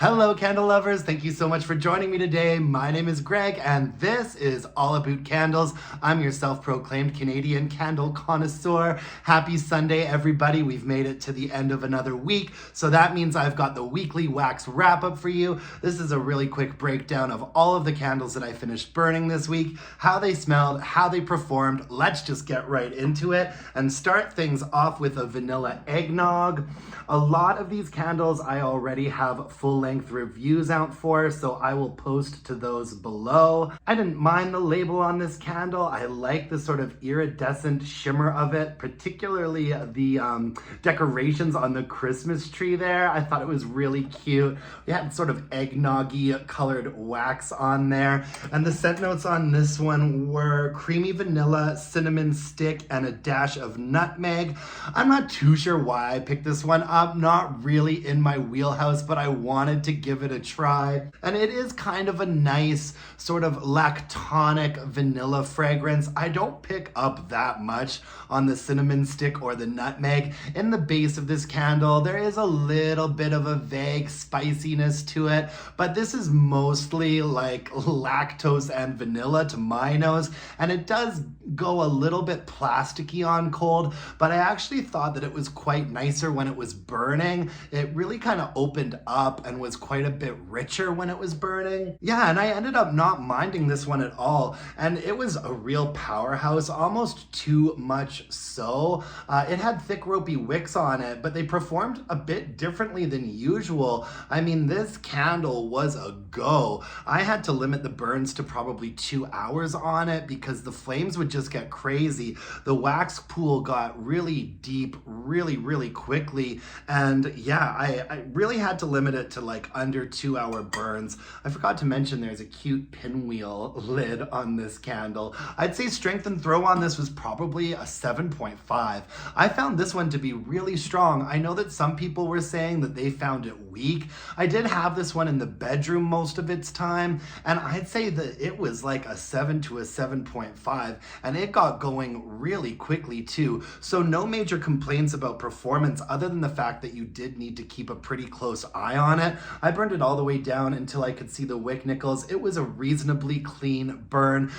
Hello candle lovers, thank you so much for joining me today. My name is Greg and this is All Aboot Candles. I'm your self-proclaimed Canadian candle connoisseur. Happy Sunday everybody, we've made it to the end of another week, so that means I've got the weekly wax wrap up for you. This is a really quick breakdown of all of the candles that I finished burning this week, how they smelled, how they performed. Let's just get right into it and start things off with a vanilla eggnog. A lot of these candles I already have full-length reviews out for, so I will post to those below. I didn't mind the label on this candle. I like the sort of iridescent shimmer of it, particularly the decorations on the Christmas tree there. I thought it was really cute. We had sort of eggnoggy colored wax on there, and the scent notes on this one were creamy vanilla, cinnamon stick, and a dash of nutmeg. I'm not too sure why I picked this one up, not really in my wheelhouse, but I wanted to give it a try. And it is kind of a nice sort of lactonic vanilla fragrance. I don't pick up that much on the cinnamon stick or the nutmeg. In the base of this candle, there is a little bit of a vague spiciness to it, but this is mostly like lactose and vanilla to my nose, and it does go a little bit plasticky on cold, but I actually thought that it was quite nicer when it was burning. It really kind of opened up and was quite a bit richer when it was burning. Yeah, and I ended up not minding this one at all, and it was a real powerhouse, almost too much so. It had thick ropey wicks on it, but they performed a bit differently than usual. I mean, this candle was a go. I had to limit the burns to probably 2 hours on it because the flames would just get crazy. The wax pool got really deep really quickly, and yeah, I really had to limit it to like under 2 hour burns. I forgot to mention there's a cute pinwheel lid on this candle. I'd say strength and throw on this was probably a 7.5. I found this one to be really strong. I know that some people were saying that they found it weak. I did have this one in the bedroom most of its time, and I'd say that it was like a 7 to a 7.5, and it got going really quickly too. So no major complaints about performance other than the fact that you did need to keep a pretty close eye on it. I burned it all the way down until I could see the wick nickels. It was a reasonably clean burn.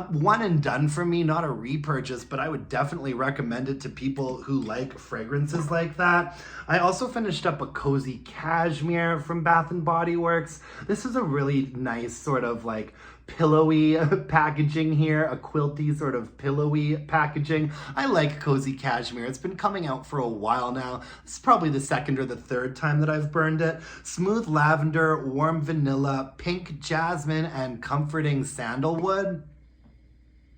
One and done for me, not a repurchase, but I would definitely recommend it to people who like fragrances like that. I also finished up a cozy cashmere from Bath and Body Works. This is a really nice sort of like pillowy packaging here, a quilty sort of pillowy packaging. I like cozy cashmere. It's been coming out for a while now. This is probably the second or the third time that I've burned it. Smooth lavender, warm vanilla, pink jasmine, and comforting sandalwood.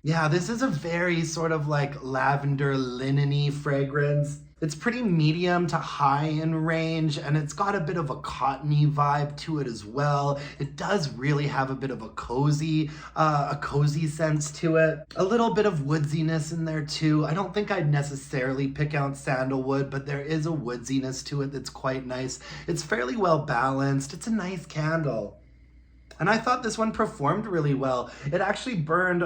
Yeah, this is a very sort of like lavender linen-y fragrance. It's pretty medium to high in range, and it's got a bit of a cottony vibe to it as well. It does really have a bit of a cozy sense to it. A little bit of woodsiness in there too. I don't think I'd necessarily pick out sandalwood, but there is a woodsiness to it that's quite nice. It's fairly well balanced. It's a nice candle. And I thought this one performed really well. It actually burned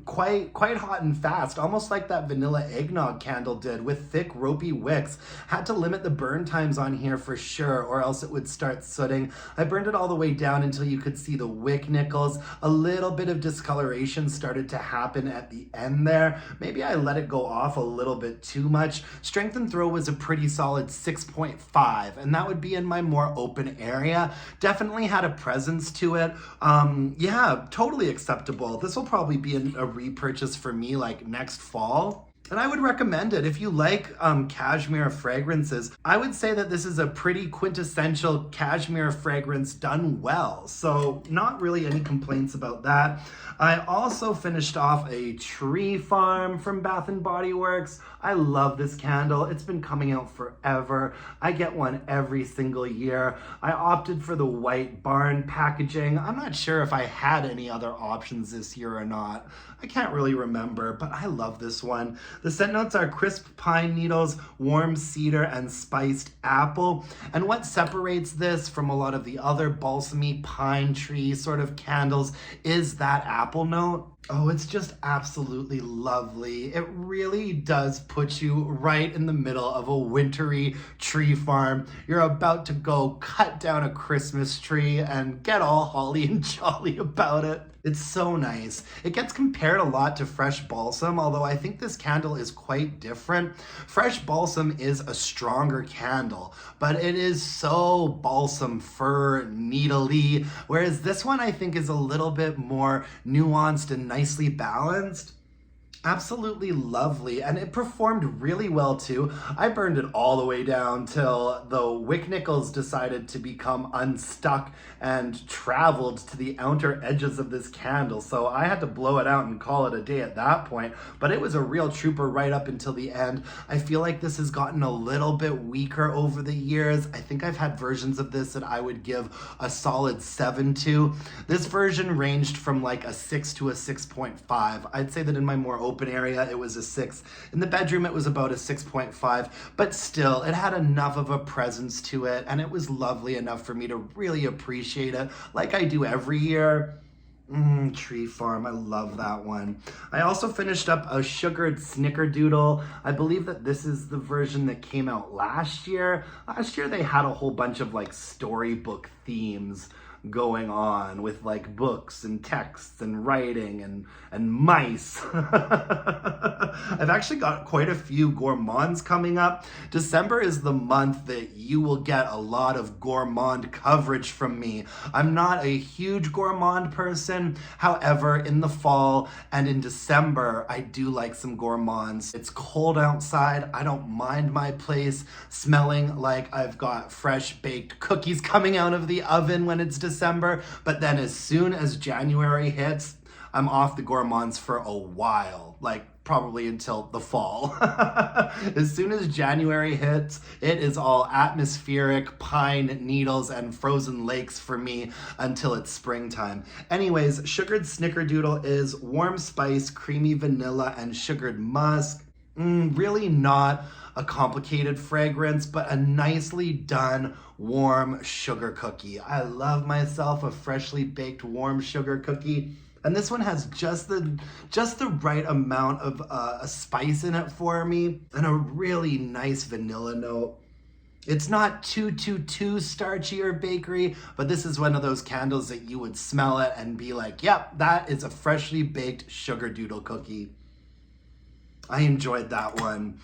quite hot and fast, almost like that vanilla eggnog candle did, with thick ropey wicks. Had to limit the burn times on here for sure, or else it would start sooting. I burned it all the way down until you could see the wick nickels. A little bit of discoloration started to happen at the end there. Maybe I let it go off a little bit too much. Strength and throw was a pretty solid 6.5, and that would be in my more open area. Definitely had a presence to it. Yeah, totally acceptable. This will probably be a repurchase for me like next fall. And I would recommend it. If you like cashmere fragrances, I would say that this is a pretty quintessential cashmere fragrance done well. So not really any complaints about that. I also finished off a Tree Farm from Bath and Body Works. I love this candle. It's been coming out forever. I get one every single year. I opted for the white barn packaging. I'm not sure if I had any other options this year or not. I can't really remember, but I love this one. The scent notes are crisp pine needles, warm cedar, and spiced apple. And what separates this from a lot of the other balsamy pine tree sort of candles is that apple note. Oh, it's just absolutely lovely. It really does put you right in the middle of a wintry tree farm. You're about to go cut down a Christmas tree and get all holly and jolly about it. It's so nice. It gets compared a lot to fresh balsam, although I think this candle is quite different. Fresh balsam is a stronger candle, but it is so balsam fir needly, whereas this one I think is a little bit more nuanced and nicely balanced. Absolutely lovely, and it performed really well too. I burned it all the way down till the wick nickels decided to become unstuck and traveled to the outer edges of this candle, so I had to blow it out and call it a day at that point. But it was a real trooper right up until the end. I feel like this has gotten a little bit weaker over the years. I think I've had versions of this that I would give a solid 7 to. This version ranged from like a 6 to a 6.5. I'd say that in my more open area it was a 6. In the bedroom it was about a 6.5, but still it had enough of a presence to it, and it was lovely enough for me to really appreciate it like I do every year. Tree Farm, I love that one. I also finished up a sugared Snickerdoodle. I believe that this is the version that came out last year. Last year they had a whole bunch of like storybook themes going on with like books and texts and writing and mice. I've actually got quite a few gourmands coming up. December is the month that you will get a lot of gourmand coverage from me. I'm not a huge gourmand person. However, in the fall and in December, I do like some gourmands. It's cold outside. I don't mind my place smelling like I've got fresh baked cookies coming out of the oven when it's December, but then as soon as January hits, I'm off the gourmands for a while, like probably until the fall. As soon as January hits, it is all atmospheric pine needles and frozen lakes for me until it's springtime. Anyways, sugared Snickerdoodle is warm spice, creamy vanilla, and sugared musk. Really not a complicated fragrance, but a nicely done warm sugar cookie. I love myself a freshly baked warm sugar cookie. And this one has just the right amount of a spice in it for me, and a really nice vanilla note. It's not too starchy or bakery, but this is one of those candles that you would smell it and be like, yep, that is a freshly baked Sugardoodle cookie. I enjoyed that one.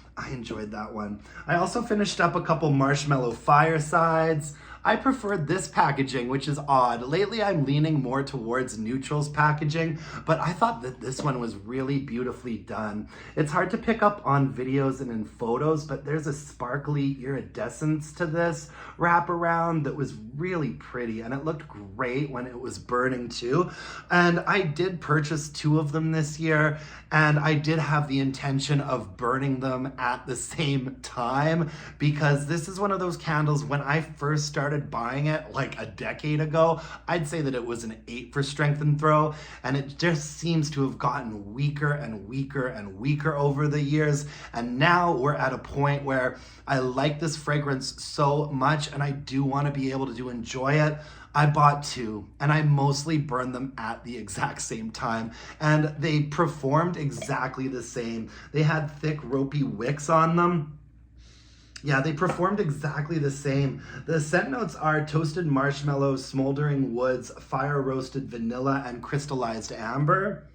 I also finished up a couple Marshmallow Firesides. I preferred this packaging, which is odd. Lately, I'm leaning more towards neutrals packaging, but I thought that this one was really beautifully done. It's hard to pick up on videos and in photos, but there's a sparkly iridescence to this wraparound that was really pretty, and it looked great when it was burning too. And I did purchase 2 of them this year, and I did have the intention of burning them at the same time, because this is one of those candles, when I first started buying it like a decade ago, I'd say that it was an 8 for strength and throw, and it just seems to have gotten weaker and weaker and weaker over the years. And now we're at a point where I like this fragrance so much, and I do want to be able to enjoy it. I bought 2, and I mostly burned them at the exact same time, and they performed exactly the same. They had thick ropey wicks on them. Yeah, they performed exactly the same. The scent notes are toasted marshmallows, smoldering woods, fire roasted vanilla, and crystallized amber.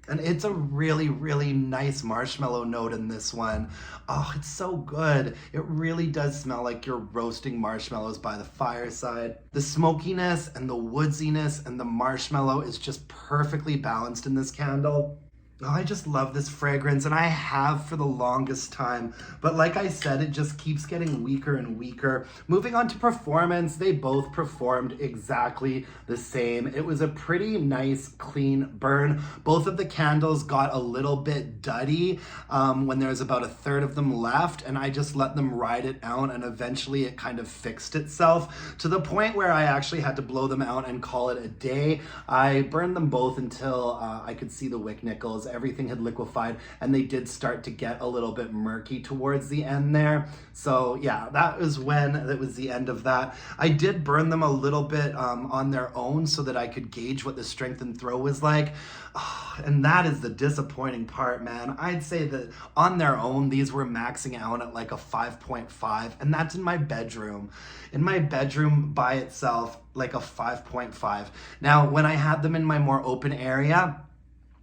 And it's a really, really nice marshmallow note in this one. Oh, it's so good. It really does smell like you're roasting marshmallows by the fireside. The smokiness and the woodsiness and the marshmallow is just perfectly balanced in this candle. Oh, I just love this fragrance, and I have for the longest time. But like I said, it just keeps getting weaker and weaker. Moving on to performance, they both performed exactly the same. It was a pretty nice, clean burn. Both of the candles got a little bit duddy when there was about a third of them left, and I just let them ride it out, and eventually it kind of fixed itself to the point where I actually had to blow them out and call it a day. I burned them both until I could see the wick nickels, everything had liquefied, and they did start to get a little bit murky towards the end there. So yeah, that was when it was the end of that. I did burn them a little bit on their own so that I could gauge what the strength and throw was like. Oh, and that is the disappointing part, man. I'd say that on their own, these were maxing out at like a 5.5, and that's in my bedroom. In my bedroom by itself, like a 5.5. Now, when I had them in my more open area,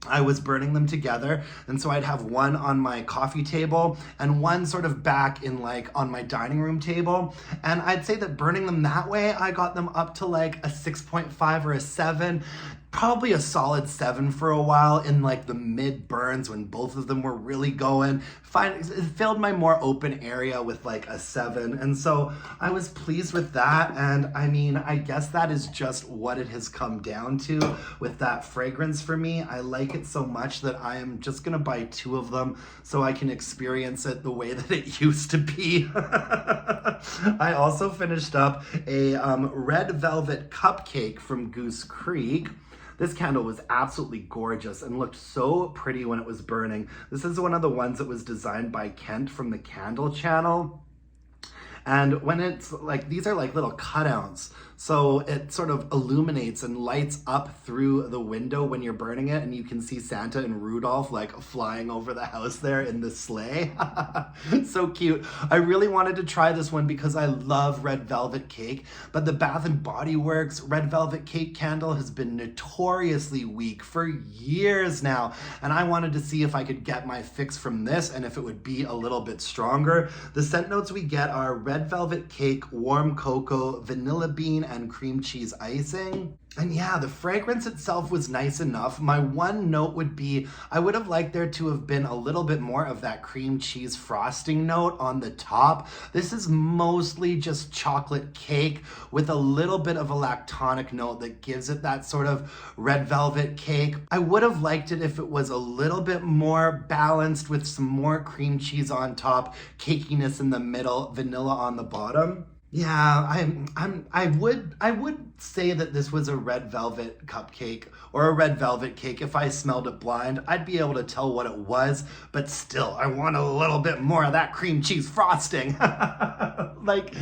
I was burning them together, and so I'd have one on my coffee table and one sort of back in like on my dining room table, and I'd say that burning them that way, I got them up to like a 6.5 or a 7, probably a solid 7 for a while in like the mid burns when both of them were really going. Fine, it filled my more open area with like a 7, and so I was pleased with that. And I mean, I guess that is just what it has come down to with that fragrance for me. I like it so much that I am just gonna buy 2 of them so I can experience it the way that it used to be. I also finished up a red velvet cupcake from Goose Creek. This candle was absolutely gorgeous and looked so pretty when it was burning. This is one of the ones that was designed by Kent from the Candle Channel. And when it's like, these are like little cutouts. So it sort of illuminates and lights up through the window when you're burning it, and you can see Santa and Rudolph like flying over the house there in the sleigh. So cute. I really wanted to try this one because I love red velvet cake, but the Bath and Body Works red velvet cake candle has been notoriously weak for years now, and I wanted to see if I could get my fix from this and if it would be a little bit stronger. The scent notes we get are red velvet cake, warm cocoa, vanilla bean, and cream cheese icing. And yeah, the fragrance itself was nice enough. My one note would be, I would have liked there to have been a little bit more of that cream cheese frosting note on the top. This is mostly just chocolate cake with a little bit of a lactonic note that gives it that sort of red velvet cake. I would have liked it if it was a little bit more balanced with some more cream cheese on top, cakiness in the middle, vanilla on the bottom. Yeah, I would say that this was a red velvet cupcake or a red velvet cake. If I smelled it blind, I'd be able to tell what it was, but still, I want a little bit more of that cream cheese frosting. Like,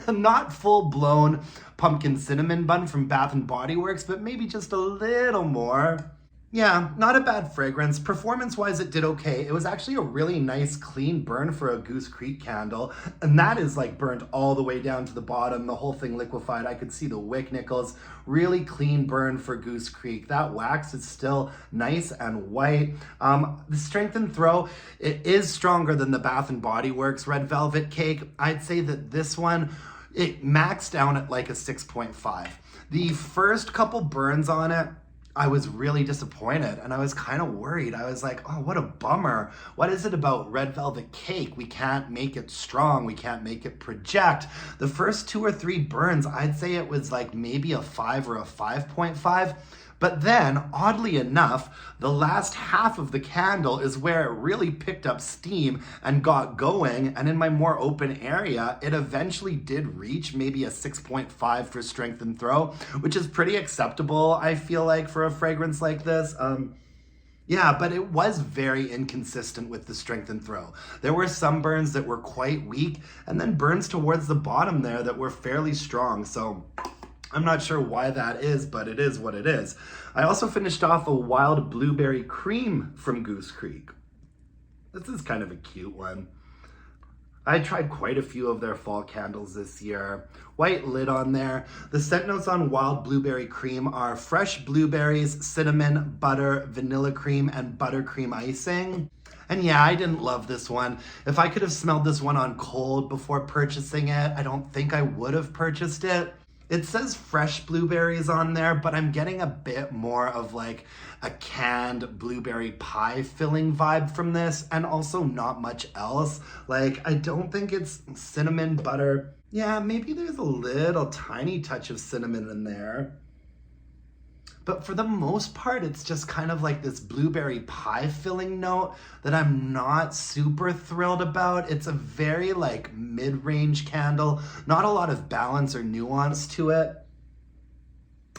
not full-blown pumpkin cinnamon bun from Bath and Body Works, but maybe just a little more. Yeah, not a bad fragrance. Performance-wise, it did okay. It was actually a really nice, clean burn for a Goose Creek candle, and that is like burnt all the way down to the bottom, the whole thing liquefied. I could see the wick nickels. Really clean burn for Goose Creek. That wax is still nice and white. The strength and throw, it is stronger than the Bath and Body Works Red Velvet Cake. I'd say that this one, it maxed out at like a 6.5. The first couple burns on it, I was really disappointed, and I was kind of worried. I was like, oh, what a bummer. What is it about red velvet cake? We can't make it strong. We can't make it project. The first 2 or 3 burns, I'd say it was like maybe a 5 or a 5.5. But then, oddly enough, the last half of the candle is where it really picked up steam and got going. And in my more open area, it eventually did reach maybe a 6.5 for strength and throw, which is pretty acceptable, I feel like, for a fragrance like this. Yeah, but it was very inconsistent with the strength and throw. There were some burns that were quite weak, and then burns towards the bottom there that were fairly strong. So I'm not sure why that is, but it is what it is. I also finished off a wild blueberry cream from Goose Creek. This is kind of a cute one. I tried quite a few of their fall candles this year. White lid on there. The scent notes on wild blueberry cream are fresh blueberries, cinnamon, butter, vanilla cream, and buttercream icing. And yeah, I didn't love this one. If I could have smelled this one on cold before purchasing it, I don't think I would have purchased it. It says fresh blueberries on there, but I'm getting a bit more of like a canned blueberry pie filling vibe from this, and also not much else. Like, I don't think it's cinnamon, butter. Yeah, maybe there's a little tiny touch of cinnamon in there. But for the most part, it's just kind of like this blueberry pie filling note that I'm not super thrilled about. It's a very like mid-range candle, not a lot of balance or nuance to it.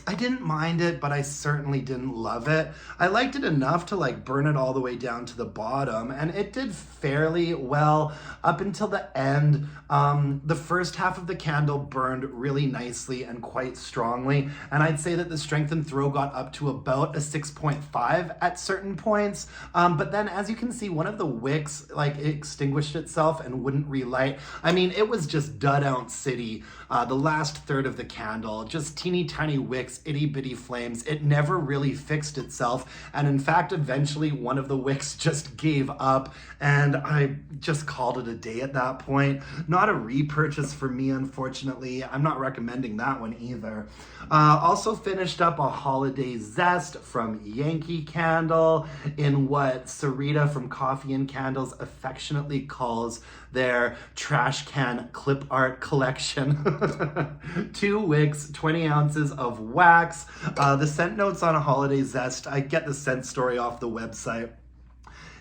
I didn't mind it, but I certainly didn't love it. I liked it enough to like burn it all the way down to the bottom, and it did fairly well up until the end. The first half of the candle burned really nicely and quite strongly, and I'd say that the strength and throw got up to about a 6.5 at certain points. But then, as you can see, one of the wicks like extinguished itself and wouldn't relight. I mean, it was just dud out city. The last third of the candle, just teeny tiny wicks, itty bitty flames. It never really fixed itself, and in fact, eventually one of the wicks just gave up, and I just called it a day at that point. Not a repurchase for me, unfortunately. I'm not recommending that one either. Also finished up a holiday zest from Yankee Candle in what Sarita from Coffee and Candles affectionately calls their trash can clip art collection. 2 wicks, 20 ounces of wax. The scent notes on a holiday zest, I get the scent story off the website.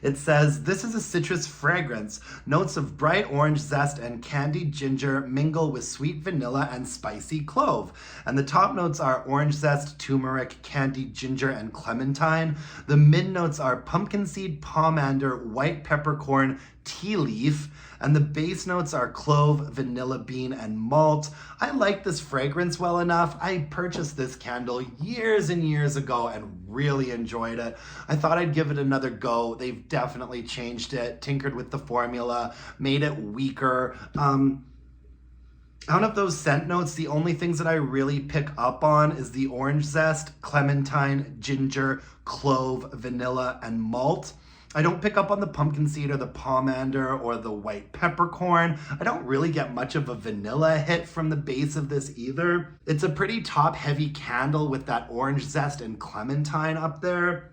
It says, this is a citrus fragrance. Notes of bright orange zest and candied ginger mingle with sweet vanilla and spicy clove. And the top notes are orange zest, turmeric, candied ginger, and clementine. The mid notes are pumpkin seed, pomander, white peppercorn, tea leaf, and the base notes are clove, vanilla bean, and malt. I like this fragrance well enough. I purchased this candle years and years ago and really enjoyed it. I thought I'd give it another go. They've definitely changed it, tinkered with the formula, made it weaker. Out of those scent notes, the only things that I really pick up on is the orange zest, clementine, ginger, clove, vanilla, and malt. I don't pick up on the pumpkin seed or the pomander or the white peppercorn. I don't really get much of a vanilla hit from the base of this either. It's a pretty top-heavy candle with that orange zest and clementine up there.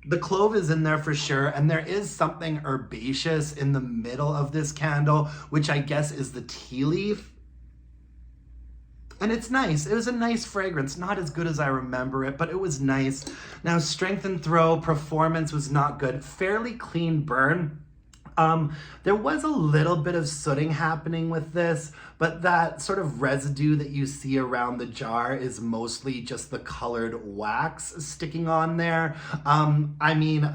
The clove is in there for sure, and there is something herbaceous in the middle of this candle, which I guess is the tea leaf. And it's nice. It was a nice fragrance. Not as good as I remember it, but it was nice. Now, strength and throw, performance was not good. Fairly clean burn. There was a little bit of sooting happening with this, but that sort of residue that you see around the jar is mostly just the colored wax sticking on there. I mean,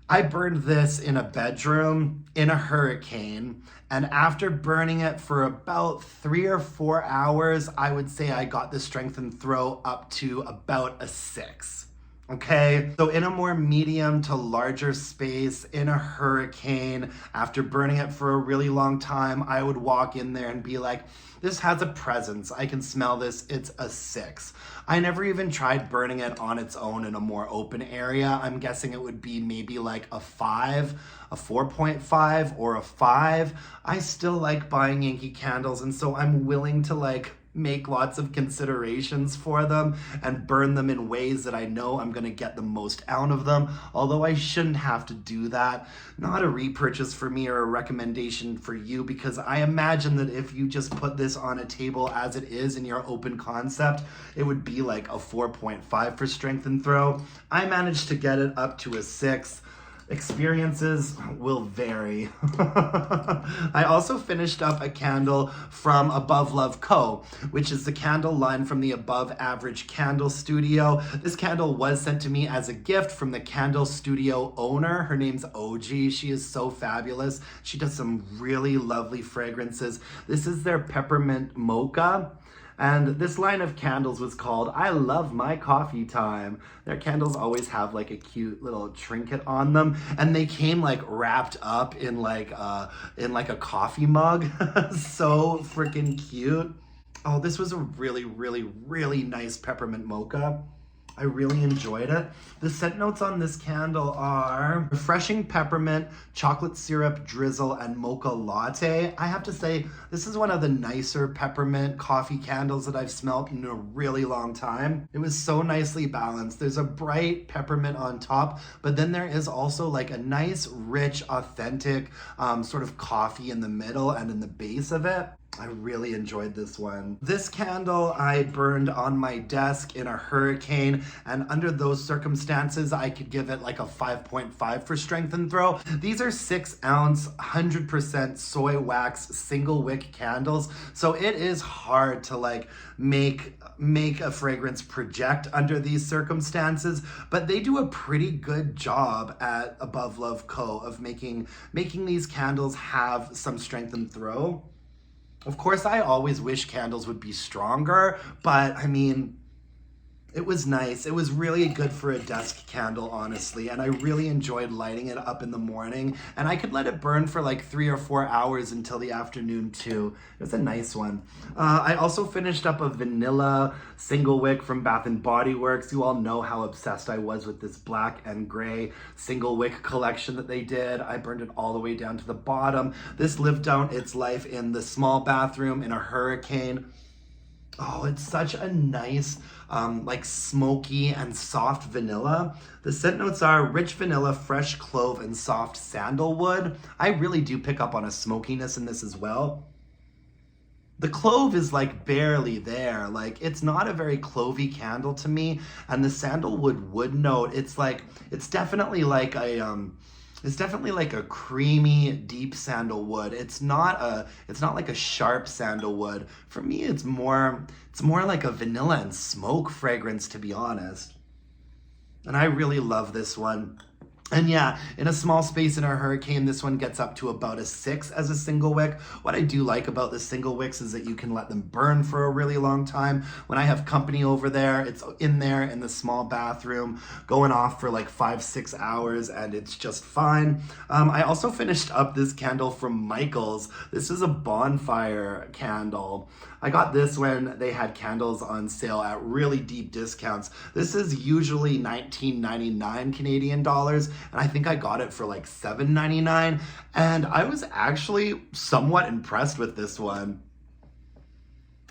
I burned this in a bedroom in a hurricane, and after burning it for about 3 or 4 hours, I would say I got the strength and throw up to about a 6. Okay, so in a more medium to larger space, in a hurricane, after burning it for a really long time, I would walk in there and be like, this has a presence. I can smell this. It's a 6. I never even tried burning it on its own in a more open area. I'm guessing it would be maybe like a 5, a 4.5, or a 5. I still like buying Yankee candles, and so I'm willing to like make lots of considerations for them and burn them in ways that I know I'm going to get the most out of them, although I shouldn't have to do that. Not a repurchase for me or a recommendation for you, because I imagine that if you just put this on a table as it is in your open concept, it would be like a 4.5 for strength and throw. I managed to get it up to a 6. Experiences will vary. I also finished up a candle from Above Love Co., which is the candle line from the Above Average Candle Studio. This candle was sent to me as a gift from the candle studio owner. Her name's OG. She is so fabulous. She does some really lovely fragrances. This is their Peppermint Mocha. And this line of candles was called I Love My Coffee Time. Their candles always have like a cute little trinket on them, and they came like wrapped up in like a coffee mug. So freaking cute. Oh, this was a really, really, really nice peppermint mocha. I really enjoyed it. The scent notes on this candle are refreshing peppermint, chocolate syrup drizzle, and mocha latte. I have to say, this is one of the nicer peppermint coffee candles that I've smelled in a really long time. It was so nicely balanced. There's a bright peppermint on top, but then there is also like a nice, rich, authentic sort of coffee in the middle and in the base of it. I really enjoyed this one. This candle I burned on my desk in a hurricane, and under those circumstances, I could give it like a 5.5 for strength and throw. These are 6-ounce, 100% soy wax, single wick candles, so it is hard to like make a fragrance project under these circumstances, but they do a pretty good job at Above Love Co. of making these candles have some strength and throw. Of course, I always wish candles would be stronger, but I mean, it was nice. It was really good for a desk candle, honestly, and I really enjoyed lighting it up in the morning, and I could let it burn for like 3 or 4 hours until the afternoon too. It was a nice one. I also finished up a vanilla single wick from Bath & Body Works. You all know how obsessed I was with this black and gray single wick collection that they did. I burned it all the way down to the bottom. This lived out its life in the small bathroom in a hurricane. Oh, it's such a nice, like smoky and soft vanilla. The scent notes are rich vanilla, fresh clove, and soft sandalwood. I really do pick up on a smokiness in this as well. The clove is like barely there. Like it's not a very clovey candle to me. And the sandalwood wood note, it's definitely like a creamy, deep sandalwood. It's not like a sharp sandalwood. For me, it's more like a vanilla and smoke fragrance, to be honest. And I really love this one. And yeah, in a small space in a hurricane, this one gets up to about a 6 as a single wick. What I do like about the single wicks is that you can let them burn for a really long time. When I have company over there, it's in there in the small bathroom, going off for like 5-6 hours, and it's just fine. I also finished up this candle from Michael's. This is a Bonfire candle. I got this when they had candles on sale at really deep discounts. This is usually $19.99 Canadian dollars, and I think I got it for like $7.99, and I was actually somewhat impressed with this one.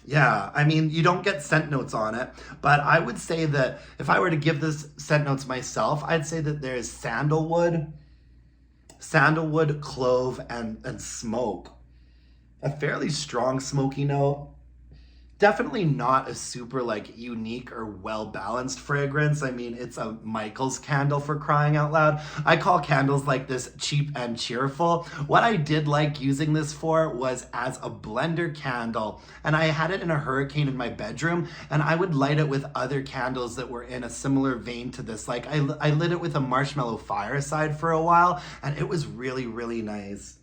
Yeah, I mean, you don't get scent notes on it, but I would say that if I were to give this scent notes myself, I'd say that there's sandalwood, clove, and smoke. A fairly strong smoky note. Definitely not a super like unique or well-balanced fragrance. I mean, it's a Michael's candle, for crying out loud. I call candles like this cheap and cheerful. What I did like using this for was as a blender candle, and I had it in a hurricane in my bedroom, and I would light it with other candles that were in a similar vein to this. Like I lit it with a Marshmallow Fireside for a while, and it was really, really nice.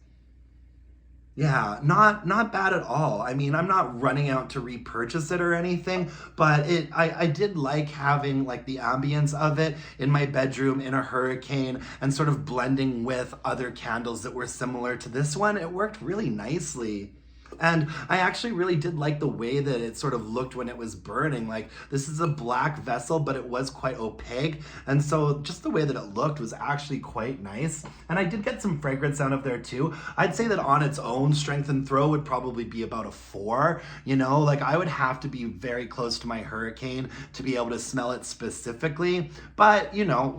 Yeah, not bad at all. I mean, I'm not running out to repurchase it or anything, but I did like having like the ambience of it in my bedroom in a hurricane and sort of blending with other candles that were similar to this one. It worked really nicely. And I actually really did like the way that it sort of looked when it was burning. Like, this is a black vessel, but it was quite opaque. And so just the way that it looked was actually quite nice. And I did get some fragrance out of there too. I'd say that on its own, strength and throw would probably be about a 4. You know, like I would have to be very close to my hurricane to be able to smell it specifically. But, you know,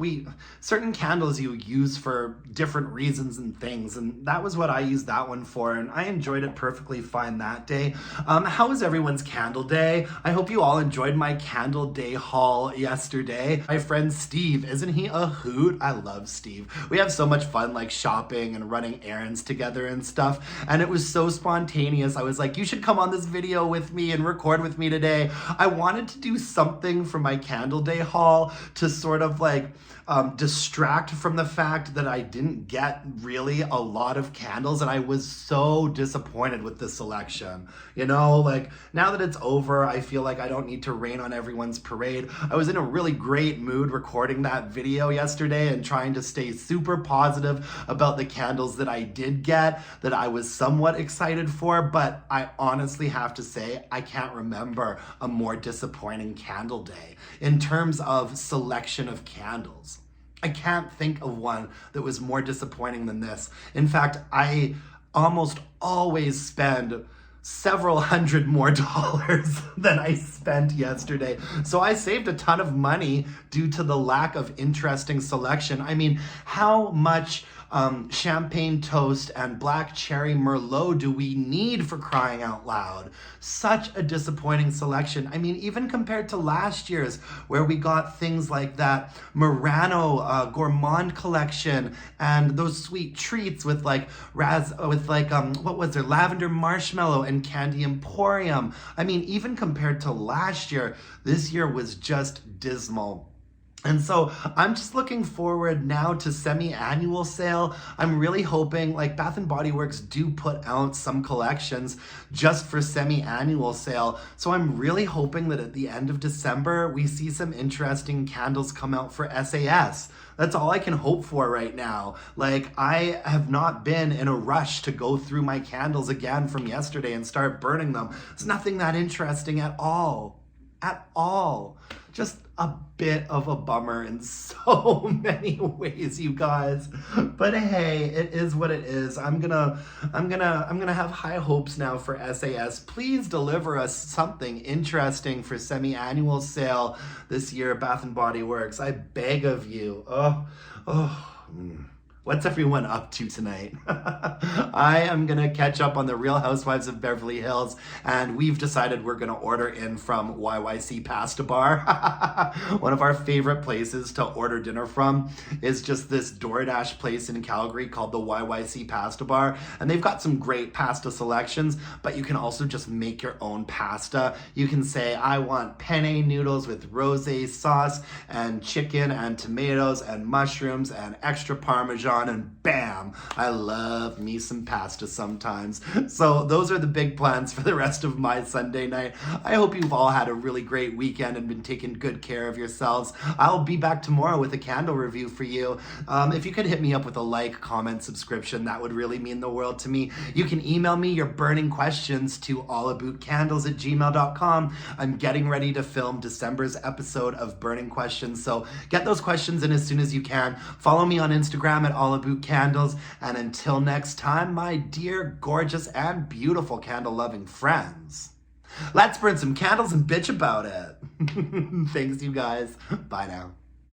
certain candles you use for different reasons and things. And that was what I used that one for. And I enjoyed it perfectly fine that day. How was everyone's candle day? I hope you all enjoyed my candle day haul yesterday. My friend Steve, isn't he a hoot? I love Steve. We have so much fun like shopping and running errands together and stuff, and it was so spontaneous. I was like, you should come on this video with me and record with me today. I wanted to do something for my candle day haul to sort of like distract from the fact that I didn't get really a lot of candles, and I was so disappointed with the selection. You know, like now that it's over, I feel like I don't need to rain on everyone's parade. I was in a really great mood recording that video yesterday and trying to stay super positive about the candles that I did get, that I was somewhat excited for, but I honestly have to say I can't remember a more disappointing candle day in terms of selection of candles. I can't think of one that was more disappointing than this. In fact, I almost always spend several hundred more dollars than I spent yesterday. So I saved a ton of money due to the lack of interesting selection. I mean, how much champagne toast and black cherry merlot do we need, for crying out loud? Such a disappointing selection. I mean, even compared to last year's, where we got things like that Murano gourmand collection and those sweet treats with what was there, lavender marshmallow and candy emporium. I mean, even compared to last year, this year was just dismal. And so I'm just looking forward now to semi-annual sale. I'm really hoping, like, Bath & Body Works do put out some collections just for semi-annual sale. So I'm really hoping that at the end of December, we see some interesting candles come out for SAS. That's all I can hope for right now. Like, I have not been in a rush to go through my candles again from yesterday and start burning them. It's nothing that interesting at all. At all. Just a bit of a bummer in so many ways, you guys. But hey, it is what it is. I'm gonna have high hopes now for SAS. Please deliver us something interesting for semi-annual sale this year, Bath & Body Works. I beg of you. What's everyone up to tonight? I am gonna catch up on the Real Housewives of Beverly Hills, and we've decided we're gonna order in from YYC Pasta Bar. One of our favorite places to order dinner from is just this DoorDash place in Calgary called the YYC Pasta Bar, and they've got some great pasta selections, but you can also just make your own pasta. You can say, I want penne noodles with rosé sauce and chicken and tomatoes and mushrooms and extra Parmesan, and bam, I love me some pasta sometimes. So those are the big plans for the rest of my Sunday night. I hope you've all had a really great weekend and been taking good care of yourselves. I'll be back tomorrow with a candle review for you. If you could hit me up with a like, comment, subscription, that would really mean the world to me. You can email me your burning questions to allaboutcandles@gmail.com. I'm getting ready to film December's episode of Burning Questions, so get those questions in as soon as you can. Follow me on Instagram at Aboot Candles, and until next time, my dear, gorgeous, and beautiful candle-loving friends, let's burn some candles and bitch about it. Thanks, you guys. Bye now.